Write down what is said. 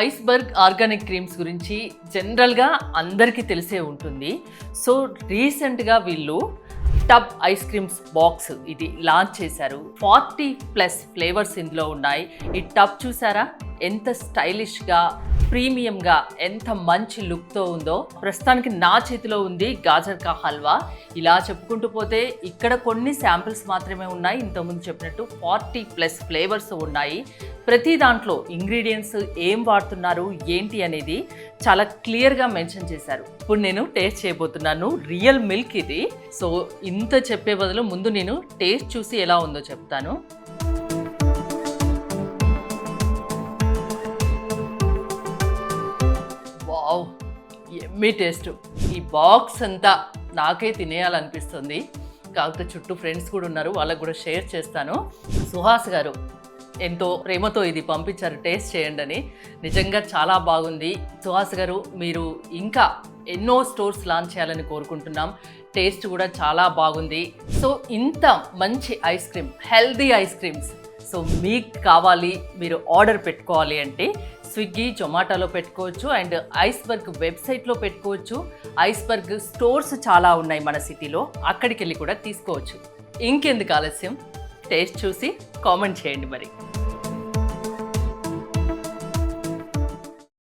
Iceberg organic creams గురించి జనరల్గా అందరికీ తెలిసే ఉంటుంది. సో రీసెంట్గా వీళ్ళు టబ్ ఐస్ క్రీమ్స్ బాక్స్ ఇది లాంచ్ చేశారు. 40+ ఫ్లేవర్స్ ఇందులో ఉన్నాయి. ఈ టబ్ చూసారా ఎంత స్టైలిష్గా ప్రీమియంగా ఎంత మంచి లుక్తో ఉందో. ప్రస్తుతానికి నా చేతిలో ఉంది గాజర్ కా హల్వా. ఇలా చెప్పుకుంటూ పోతే ఇక్కడ కొన్ని శాంపిల్స్ మాత్రమే ఉన్నాయి. ఇంతకుముందు చెప్పినట్టు 40+ ఫ్లేవర్స్ ఉన్నాయి. ప్రతి దాంట్లో ఇంగ్రీడియంట్స్ ఏం వాడుతున్నారు ఏంటి అనేది చాలా క్లియర్గా మెన్షన్ చేశారు. ఇప్పుడు నేను టేస్ట్ చేయబోతున్నాను. రియల్ మిల్క్ ఇది. సో ఇంత చెప్పే బదులు ముందు నేను టేస్ట్ చూసి ఎలా ఉందో చెప్తాను. Wow, Emmy taste. ఈ బాక్స్ అంతా నాకే తినేయాలనిపిస్తుంది. కాకపోతే చుట్టూ ఫ్రెండ్స్ కూడా ఉన్నారు, వాళ్ళకు కూడా షేర్ చేస్తాను. సుహాస్ గారు ఎంతో ప్రేమతో ఇది పంపించారు, టేస్ట్ చేయండి అని. నిజంగా చాలా బాగుంది. సుహాస్ గారు, మీరు ఇంకా ఎన్నో స్టోర్స్ లాంచ్ చేయాలని కోరుకుంటున్నాం. టేస్ట్ కూడా చాలా బాగుంది. సో ఇంత మంచి ice cream, healthy ice creams so మీకు కావాలి, మీరు ఆర్డర్ పెట్టుకోవాలి అంటే స్విగ్గీ, జొమాటోలో పెట్టుకోవచ్చు అండ్ ఐస్బర్గ్ వెబ్సైట్లో పెట్టుకోవచ్చు. ఐస్బర్గ్ స్టోర్స్ చాలా ఉన్నాయి మన సిటీలో, అక్కడికి వెళ్ళి కూడా తీసుకోవచ్చు. ఇంకెందుకు ఆలస్యం, టేస్ట్ చూసి కామెంట్ చేయండి మరి.